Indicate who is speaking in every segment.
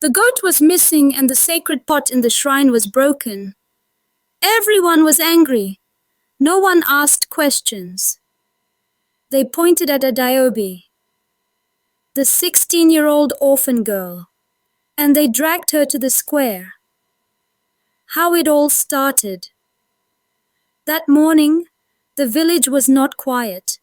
Speaker 1: The goat was missing and the sacred pot in the shrine was broken. Everyone was angry. No one asked questions. They pointed at Adaobi, the 16-year-old orphan girl, and they dragged her to the square. How it all started. That morning, the village was not quiet.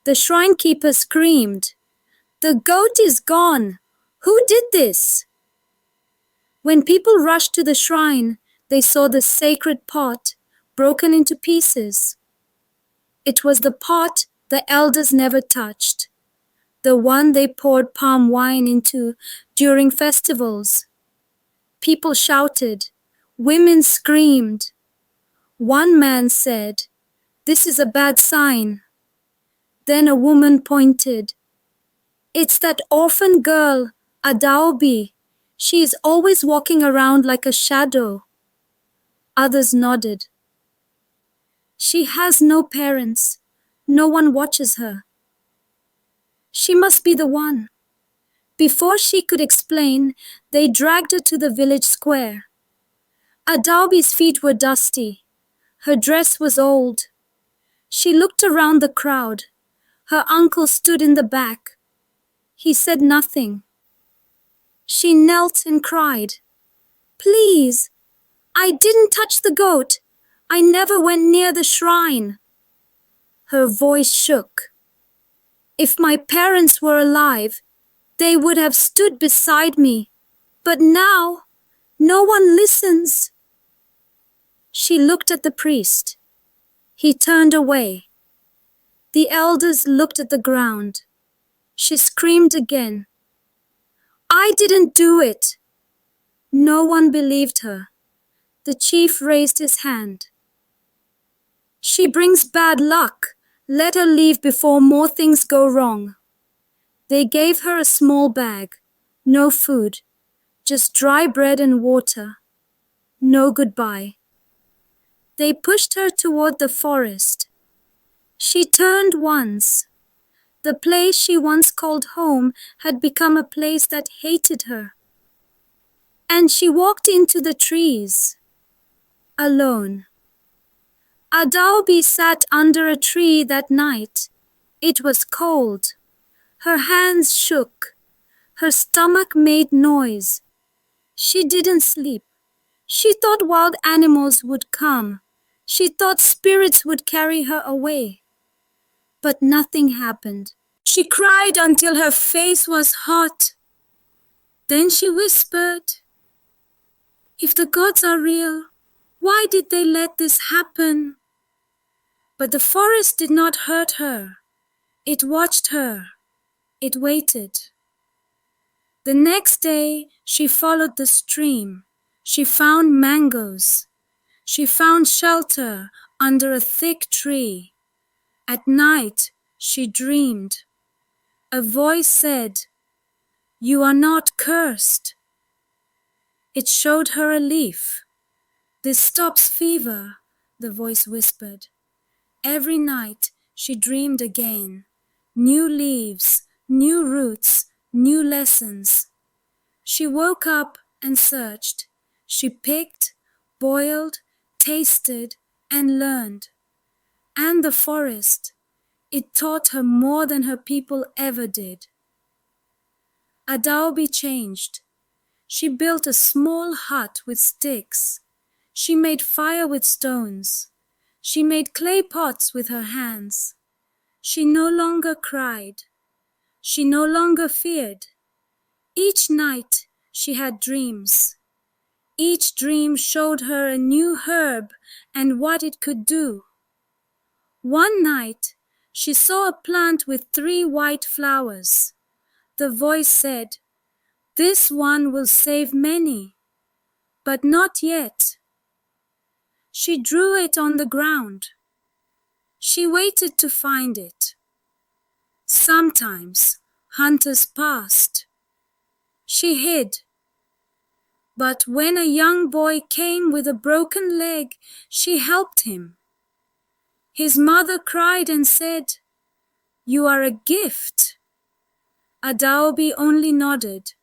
Speaker 1: The shrine keeper screamed, "The goat is gone! Who did this?" When people rushed to the shrine, they saw the sacred pot broken into pieces. It was the pot the elders never touched, the one they poured palm wine into during festivals. People shouted, women screamed. One man said, "This is a bad sign." Then a woman pointed, "It's that orphan girl, Adaobi. She is always walking around like a shadow." Others nodded. "She has no parents. No one watches her. She must be the one." Before she could explain, they dragged her to the village square. Adaobi's feet were dusty. Her dress was old. She looked around the crowd. Her uncle stood in the back. He said nothing. She knelt and cried, "Please, I didn't touch the goat. I never went near the shrine." Her voice shook. "If my parents were alive, they would have stood beside me. But now, no one listens." She looked at the priest. He turned away. The elders looked at the ground. She screamed again, "I didn't do it." No one believed her. The chief raised his hand. "She brings bad luck. Let her leave before more things go wrong." They gave her a small bag. No food, just dry bread and water. No goodbye. They pushed her toward the forest. She turned once. The place she once called home had become a place that hated her. And she walked into the trees, alone. Adaobi sat under a tree that night. It was cold. Her hands shook. Her stomach made noise. She didn't sleep. She thought wild animals would come. She thought spirits would carry her away. But nothing happened. She cried until her face was hot. Then she whispered, "If the gods are real, why did they let this happen?" But the forest did not hurt her. It watched her. It waited. The next day, she followed the stream. She found mangoes. She found shelter under a thick tree. At night, she dreamed. A voice said, "You are not cursed." It showed her a leaf. "This stops fever," the voice whispered. Every night, she dreamed again. New leaves, new roots, new lessons. She woke up and searched. She picked, boiled, tasted, and learned. And the forest, it taught her more than her people ever did. Adaobi changed. She built a small hut with sticks. She made fire with stones. She made clay pots with her hands. She no longer cried. She no longer feared. Each night she had dreams. Each dream showed her a new herb and what it could do. One night she saw a plant with 3 white flowers. The voice said, "This one will save many." But not yet. She drew it on the ground. She waited to find it. Sometimes hunters passed. She hid. But when a young boy came with a broken leg, she helped him. His mother cried and said, "You are a gift." Adaobi only nodded.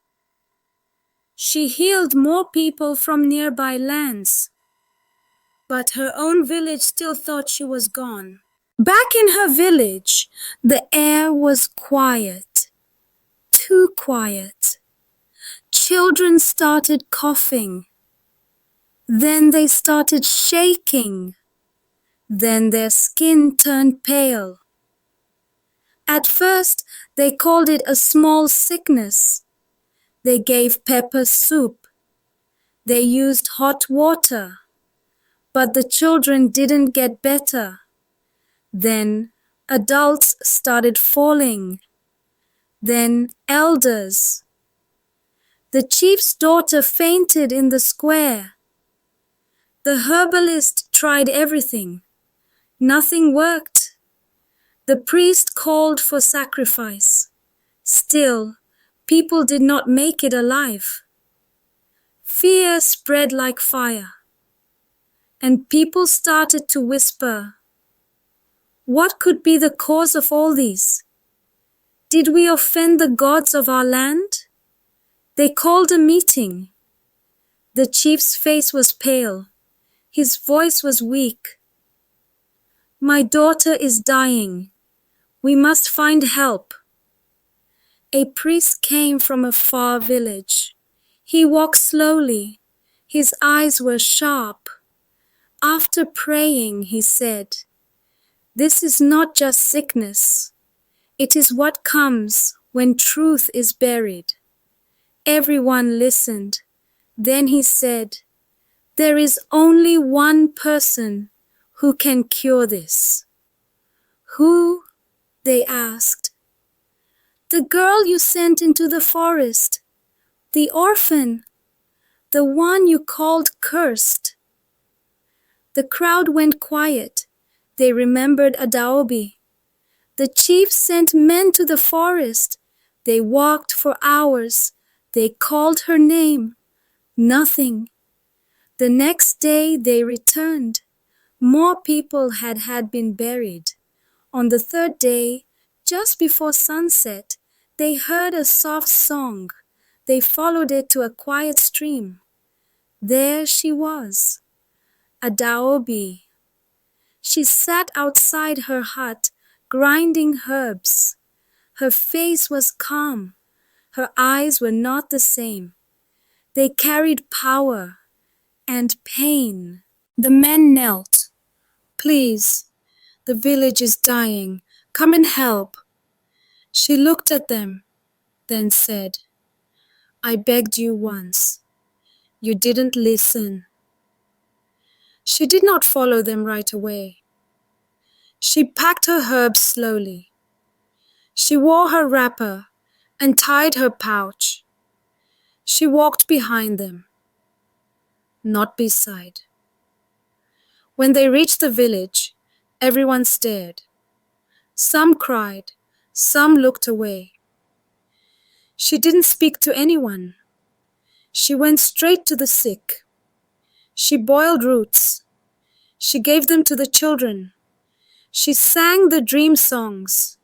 Speaker 1: She healed more people from nearby lands, but her own village still thought she was gone. Back in her village, the air was quiet, too quiet. Children started coughing. Then they started shaking. Then their skin turned pale. At first, they called it a small sickness. They gave pepper soup. They used hot water. But the children didn't get better. Then adults started falling. Then elders. The chief's daughter fainted in the square. The herbalist tried everything. Nothing worked. The priest called for sacrifice. Still, people did not make it alive. Fear spread like fire. And people started to whisper, "What could be the cause of all these? Did we offend the gods of our land?" They called a meeting. The chief's face was pale. His voice was weak. "My daughter is dying. We must find help." A priest came from a far village. He walked slowly. His eyes were sharp. After praying, he said, "This is not just sickness. It is what comes when truth is buried." Everyone listened. Then he said, "There is only one person who can cure this." "Who?" they asked. "The girl you sent into the forest, the orphan, the one you called cursed." The crowd went quiet. They remembered Adaobi. The chief sent men to the forest. They walked for hours. They called her name. Nothing. The next day they returned. More people had been buried. On the third day, just before sunset, they heard a soft song. They followed it to a quiet stream. There she was, Adaobi. She sat outside her hut, grinding herbs. Her face was calm. Her eyes were not the same. They carried power and pain. The men knelt. "Please, the village is dying. Come and help." She looked at them, then said, "I begged you once. You didn't listen." She did not follow them right away. She packed her herbs slowly. She wore her wrapper and tied her pouch. She walked behind them, not beside. When they reached the village, everyone stared. Some cried, some looked away. She didn't speak to anyone. She went straight to the sick. She boiled roots. She gave them to the children. She sang the dream songs.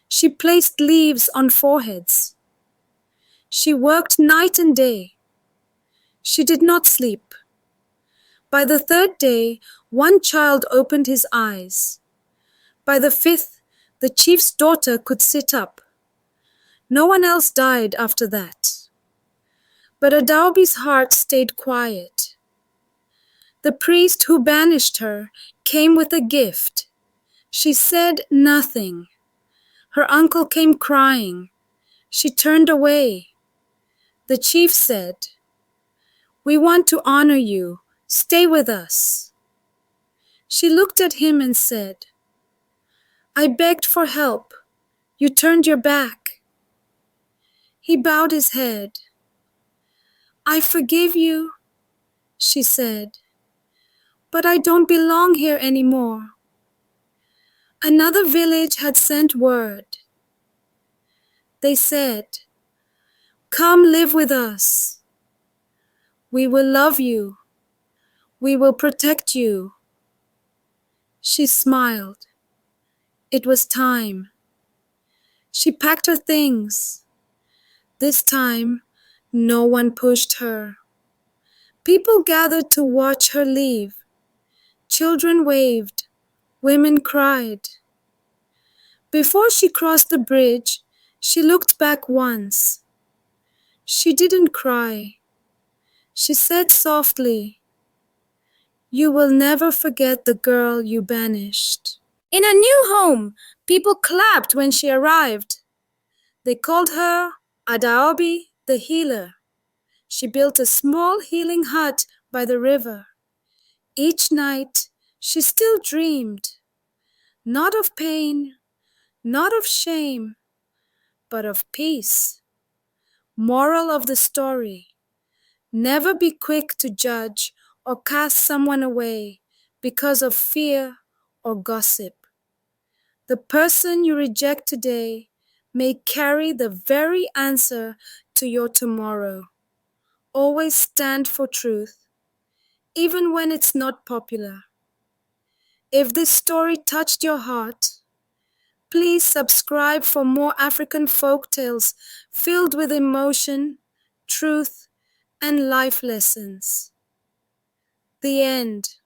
Speaker 1: She placed leaves on foreheads. She worked night and day. She did not sleep. By the third day, one child opened his eyes. By the fifth, the chief's daughter could sit up. No one else died after that. But Adaobi's heart stayed quiet. The priest who banished her came with a gift. She said nothing. Her uncle came crying. She turned away. The chief said, "We want to honor you. Stay with us." She looked at him and said, "I begged for help. You turned your back." He bowed his head. "I forgive you," she said, "but I don't belong here anymore." Another village had sent word. They said, "Come live with us. We will love you. We will protect you." She smiled. It was time. She packed her things. This time, No one pushed her. People gathered to watch her leave. Children waved. Women cried. Before she crossed the bridge, she looked back once. She didn't cry. She said softly, "You will never forget the girl you banished." In a new home, people clapped when she arrived. They called her Adaobi the healer. She built a small healing hut by the river. Each night, she still dreamed, not of pain, not of shame, but of peace. Moral of the story: never be quick to judge or cast someone away because of fear or gossip. The person you reject today may carry the very answer to your tomorrow. Always stand for truth, even when it's not popular. If this story touched your heart, please subscribe for more African folk tales filled with emotion, truth, and life lessons. The end.